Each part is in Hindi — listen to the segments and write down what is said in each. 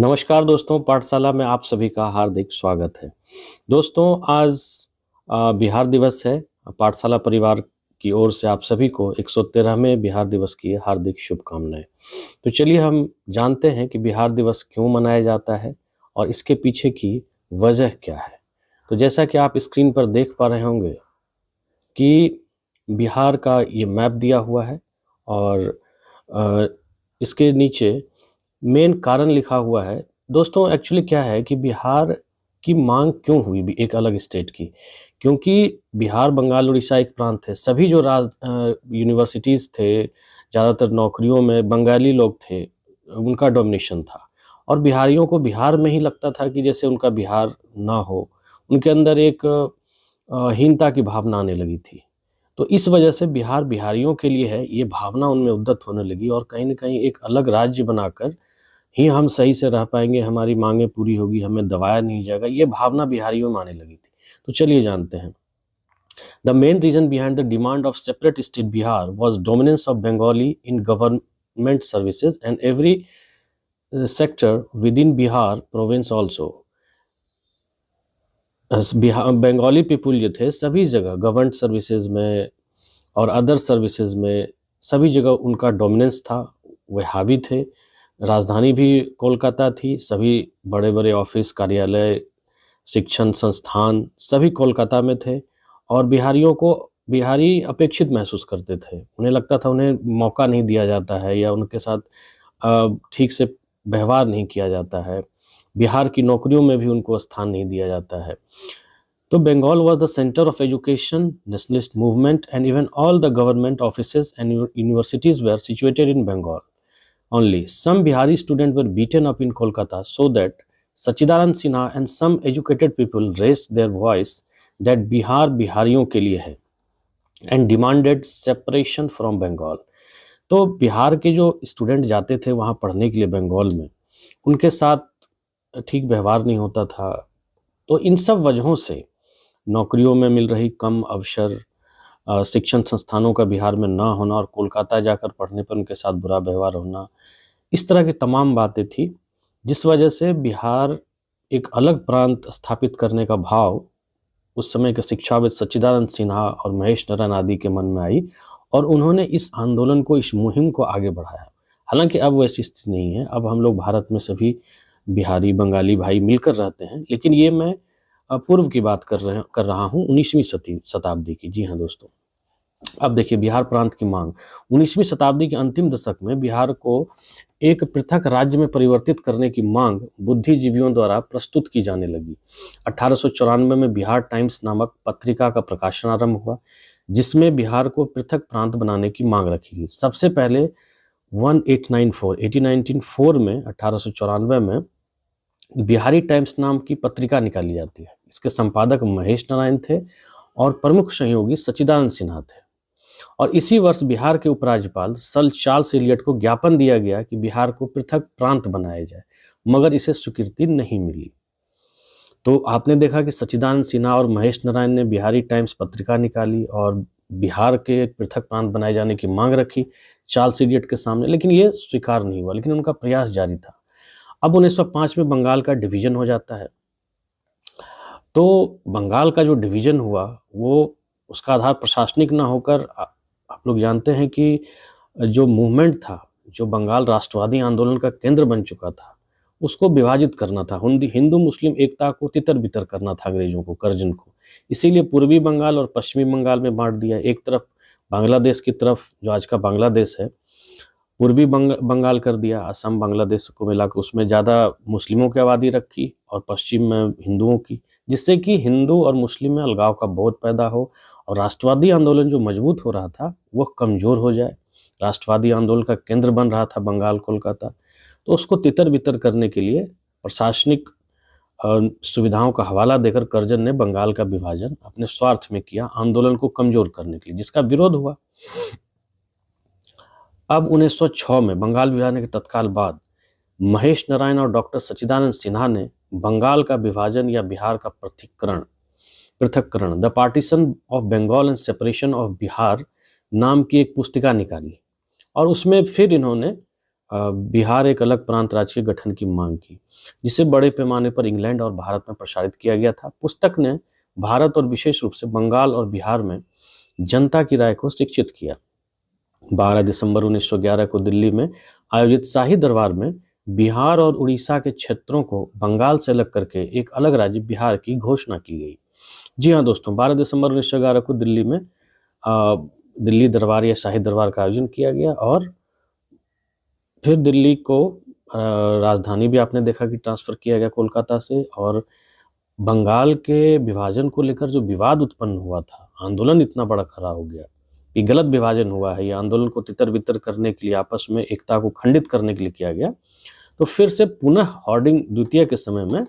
नमस्कार दोस्तों, पाठशाला में आप सभी का हार्दिक स्वागत है। दोस्तों, आज बिहार दिवस है। पाठशाला परिवार की ओर से आप सभी को 113वें बिहार दिवस की हार्दिक शुभकामनाएं। तो चलिए हम जानते हैं कि बिहार दिवस क्यों मनाया जाता है और इसके पीछे की वजह क्या है। तो जैसा कि आप स्क्रीन पर देख पा रहे होंगे कि बिहार का ये मैप दिया हुआ है और अ, इसके नीचे मेन कारण लिखा हुआ है। दोस्तों, एक्चुअली क्या है कि बिहार की मांग क्यों हुई एक अलग स्टेट की? क्योंकि बिहार, बंगाल, उड़ीसा एक प्रांत है। सभी जो यूनिवर्सिटीज़ थे, ज़्यादातर नौकरियों में बंगाली लोग थे, उनका डोमिनेशन था। और बिहारियों को बिहार में ही लगता था कि जैसे उनका बिहार ना हो। उनके अंदर एक हीनता की भावना आने लगी थी। तो इस वजह से बिहार बिहारियों के लिए है, ये भावना उनमें उद्दत होने लगी और कहीं न कहीं एक अलग राज्य बनाकर ही हम सही से रह पाएँगे, हमारी माँगें पूरी होगी, हमें दबाया नहीं जाएगा, ये भावना बिहारियों में आने लगी थी। तो चलिए जानते हैं। The main reason behind the demand of separate state Bihar was dominance of Bengali in government services and every sector within Bihar province also. Bengali people जो थे सभी जगह गवर्नमेंट सर्विसेज में और अदर सर्विसेज में सभी जगह उनका डोमिनेंस था, वे हावी थे। राजधानी भी कोलकाता थी, सभी बड़े-बड़े ऑफिस, कार्यालय, शिक्षण संस्थान सभी कोलकाता में थे और बिहारियों को बिहारी अपेक्षित महसूस करते थे। उन्हें लगता था उन्हें मौका नहीं दिया जाता है या उनके साथ ठीक से व्यवहार नहीं किया जाता है। बिहार की नौकरियों में भी उनको स्थान नहीं दिया जाता है। तो Bengal was the center of education, nationalist movement, and even all the government offices and universities were situated in Bengal. Only some Bihari students were beaten up in Kolkata so that Sachidanand Sinha and some educated people raised their voice that Bihar बिहारियों के लिए है and demanded separation from Bengal. तो बिहार के जो स्टूडेंट जाते थे वहाँ पढ़ने के लिए बंगाल में, उनके साथ ठीक व्यवहार नहीं होता था। तो इन सब वजहों से नौकरियों में मिल रही कम अवसर, शिक्षण संस्थानों का बिहार में ना होना और कोलकाता जाकर पढ़ने पर उनके साथ बुरा व्यवहार होना, इस तरह की तमाम बातें थी, जिस वजह से बिहार एक अलग प्रांत स्थापित करने का भाव उस समय के शिक्षाविद सच्चिदानंद सिन्हा और महेश नारायण आदि के मन में आई और उन्होंने इस आंदोलन को, इस मुहिम को आगे बढ़ाया। हालांकि अब वैसी स्थिति नहीं है, अब हम लोग भारत में सभी बिहारी, बंगाली भाई मिलकर रहते हैं, लेकिन ये मैं पूर्व की बात कर रहा हूँ, 19वीं शताब्दी की। जी हाँ दोस्तों, अब देखिए बिहार प्रांत की मांग 19वीं शताब्दी के अंतिम दशक में बिहार को एक पृथक राज्य में परिवर्तित करने की मांग बुद्धिजीवियों द्वारा प्रस्तुत की जाने लगी। 1894 में बिहार टाइम्स नामक पत्रिका का प्रकाशन आरंभ हुआ, जिसमें बिहार को पृथक प्रांत बनाने की मांग रखी गई। सबसे पहले 1894 में 1894 में बिहारी टाइम्स नाम की पत्रिका निकाली जाती है। इसके संपादक महेश नारायण थे और प्रमुख सहयोगी सच्चिदानंद सिन्हा थे। और इसी वर्ष बिहार के उपराज्यपाल सर चार्ल्स इलियट को ज्ञापन दिया गया कि बिहार को पृथक प्रांत बनाया जाए, मगर इसे स्वीकृति नहीं मिली। तो आपने देखा कि सच्चिदानंद सिन्हा और महेश नारायण ने बिहारी टाइम्स पत्रिका निकाली और बिहार के पृथक प्रांत बनाए जाने की मांग रखी चार्ल्स इलियट के सामने, लेकिन ये स्वीकार नहीं हुआ, लेकिन उनका प्रयास जारी था। अब 1905 में बंगाल का डिवीजन हो जाता है। तो बंगाल का जो डिवीजन हुआ वो उसका आधार प्रशासनिक ना होकर आप लोग जानते हैं कि जो मूवमेंट था, जो बंगाल राष्ट्रवादी आंदोलन का केंद्र बन चुका था, उसको विभाजित करना था। हिंदू मुस्लिम एकता को तितर-बितर करना था अंग्रेजों को, कर्जन को। इसीलिए पूर्वी बंगाल और पश्चिमी बंगाल में बांट दिया। एक तरफ बांग्लादेश की तरफ, जो आज का बांग्लादेश है, पूर्वी बंगाल कर दिया, असम बांग्लादेश को मिलाकर उसमें ज़्यादा मुस्लिमों की आबादी रखी और पश्चिम में हिंदुओं की, जिससे कि हिंदू और मुस्लिम में अलगाव का बोध पैदा हो और राष्ट्रवादी आंदोलन जो मजबूत हो रहा था वह कमज़ोर हो जाए। राष्ट्रवादी आंदोलन का केंद्र बन रहा था बंगाल, कोलकाता, तो उसको तितर-बितर करने के लिए प्रशासनिक सुविधाओं का हवाला देकर कर्जन ने बंगाल का विभाजन अपने स्वार्थ में किया, आंदोलन को कमज़ोर करने के लिए, जिसका विरोध हुआ। अब 1906 में बंगाल विभाजन के तत्काल बाद महेश नारायण और डॉक्टर सच्चिदानंद सिन्हा ने बंगाल का विभाजन या बिहार का पृथक्करण the partition of Bengal and separation of Bihar नाम की एक पुस्तिका निकाली और उसमें फिर इन्होंने बिहार एक अलग प्रांत राज्य के गठन की मांग की, जिसे बड़े पैमाने पर इंग्लैंड और भारत में प्रसारित किया गया था। पुस्तक ने भारत और विशेष रूप से बंगाल और बिहार में जनता की राय को शिक्षित किया। 12 दिसंबर 1911 को दिल्ली में आयोजित शाही दरबार में बिहार और उड़ीसा के क्षेत्रों को बंगाल से अलग करके एक अलग राज्य बिहार की घोषणा की गई। जी हाँ दोस्तों, 12 दिसंबर 1911 को दिल्ली में दिल्ली दरबार या शाही दरबार का आयोजन किया गया और फिर दिल्ली को राजधानी भी आपने देखा कि ट्रांसफ़र किया गया कोलकाता से। और बंगाल के विभाजन को लेकर जो विवाद उत्पन्न हुआ था, आंदोलन इतना बड़ा खड़ा हो गया कि गलत विभाजन हुआ है, ये आंदोलन को तितर-बितर करने के लिए, आपस में एकता को खंडित करने के लिए किया गया। तो फिर से पुनः हार्डिंग द्वितीय के समय में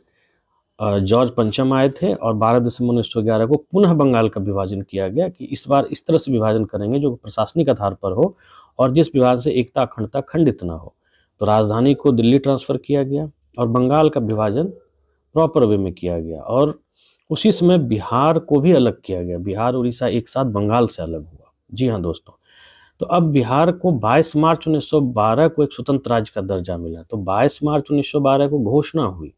जॉर्ज पंचम आए थे और 12 दिसंबर 1911 को पुनः बंगाल का विभाजन किया गया कि इस बार इस तरह से विभाजन करेंगे जो प्रशासनिक आधार पर हो और जिस विभाजन से एकता अखंडता खंडित ना हो। तो राजधानी को दिल्ली ट्रांसफ़र किया गया और बंगाल का विभाजन प्रॉपर वे में किया गया और उसी समय बिहार को भी अलग किया गया। बिहार उड़ीसा एक साथ बंगाल से अलग हुआ। जी हाँ दोस्तों, तो अब बिहार को 22 मार्च 1912 को एक स्वतंत्र राज्य का दर्जा मिला। तो 22 मार्च 1912 को घोषणा हुई।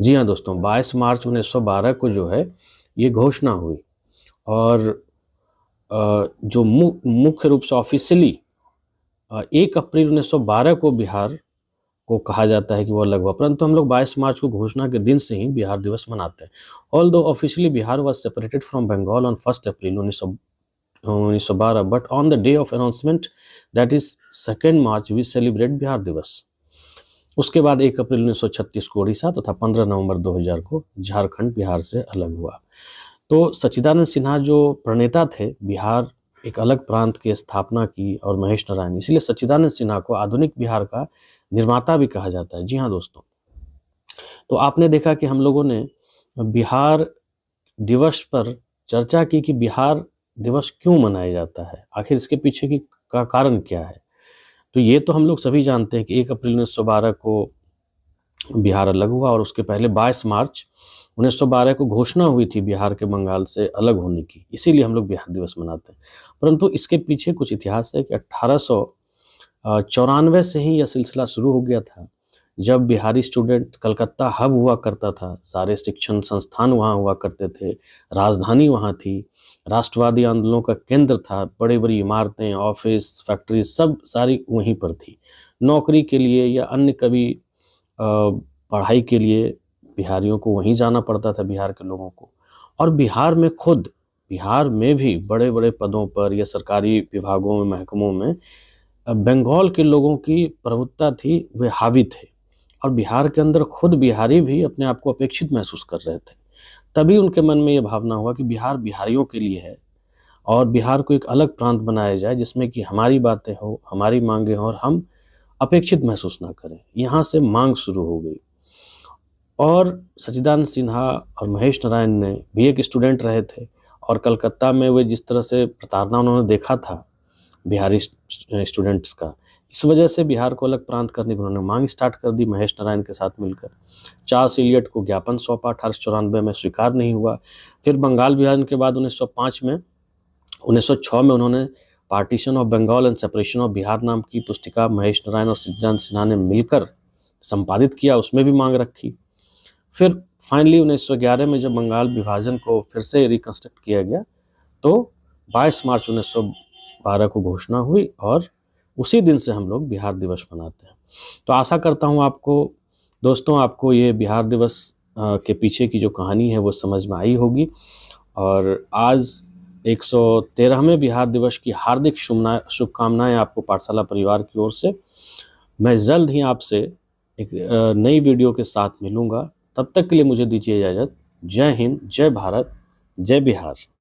जी हाँ दोस्तों, 22 मार्च 1912 को जो है ये घोषणा हुई और जो मुख्य रूप से ऑफिशियली 1 अप्रैल 1912 को बिहार को कहा जाता है कि वो अलग हुआ, परंतु हम लोग 22 मार्च को घोषणा के दिन से ही बिहार दिवस मनाते हैं। Although officially Bihar was separated from Bengal on 1 April 1912, but on the day of announcement that is 2 March we celebrate Bihar दिवस। उसके बाद 1 अप्रैल 1936 को उड़ीसा तथा 15 नवंबर 2000 को झारखंड बिहार से अलग हुआ। तो सच्चिदानंद सिन्हा जो प्रणेता थे बिहार एक अलग प्रांत की स्थापना की और महेश नारायण, इसलिए सच्चिदानंद सिन्हा को आधुनिक बिहार का निर्माता भी कहा जाता है। जी हाँ दोस्तों, तो आपने देखा कि हम लोगों ने बिहार दिवस पर चर्चा की कि बिहार दिवस क्यों मनाया जाता है, आखिर इसके पीछे की का कारण क्या है। तो ये तो हम लोग सभी जानते हैं कि 1 अप्रैल 1912 को बिहार अलग हुआ और उसके पहले 22 मार्च 1912 को घोषणा हुई थी बिहार के बंगाल से अलग होने की, इसीलिए हम लोग बिहार दिवस मनाते हैं। परंतु इसके पीछे कुछ इतिहास है कि 1894 से ही यह सिलसिला शुरू हो गया था, जब बिहारी स्टूडेंट कलकत्ता हब हुआ करता था, सारे शिक्षण संस्थान वहाँ हुआ करते थे, राजधानी वहाँ थी, राष्ट्रवादी आंदोलनों का केंद्र था, बड़ी-बड़ी इमारतें, ऑफिस, फैक्ट्री सब सारी वहीं पर थी। नौकरी के लिए या अन्य कभी पढ़ाई के लिए बिहारियों को वहीं जाना पड़ता था, बिहार के लोगों को। और बिहार में भी बड़े-बड़े पदों पर या सरकारी विभागों में, महकमों में बंगाल के लोगों की प्रभुत्ता थी, वे हावी थे और बिहार के अंदर खुद बिहारी भी अपने आप को अपेक्षित महसूस कर रहे थे। तभी उनके मन में ये भावना हुआ कि बिहार बिहारियों के लिए है और बिहार को एक अलग प्रांत बनाया जाए जिसमें कि हमारी बातें हो, हमारी मांगें हों और हम अपेक्षित महसूस ना करें। यहाँ से मांग शुरू हो गई और सच्चिदानंद सिन्हा और महेश नारायण ने भी एक स्टूडेंट रहे थे और कलकत्ता में वे जिस तरह से प्रताड़ना उन्होंने देखा था बिहारी स्टूडेंट्स का, इस वजह से बिहार को अलग प्रांत करने की उन्होंने मांग स्टार्ट कर दी महेश नारायण के साथ मिलकर। चार्ल्स इलियट को ज्ञापन सौंपा, 1894 में स्वीकार नहीं हुआ। फिर बंगाल विभाजन के बाद 1906 में उन्होंने partition of Bengal and separation of Bihar नाम की पुस्तिका महेश नारायण और सच्चिदानंद सिन्हा ने मिलकर संपादित किया, उसमें भी मांग रखी। फिर फाइनली 1911 में जब बंगाल विभाजन को फिर से रिकंस्ट्रक्ट किया गया तो 22 मार्च 1912 को घोषणा हुई और उसी दिन से हम लोग बिहार दिवस मनाते हैं। तो आशा करता हूँ आपको ये बिहार दिवस के पीछे की जो कहानी है वो समझ में आई होगी और आज 113वें बिहार दिवस की हार्दिक शुभकामनाएं आपको पाठशाला परिवार की ओर से। मैं जल्द ही आपसे एक नई वीडियो के साथ मिलूंगा, तब तक के लिए मुझे दीजिए इजाज़त। जय हिंद, जय भारत, जय बिहार।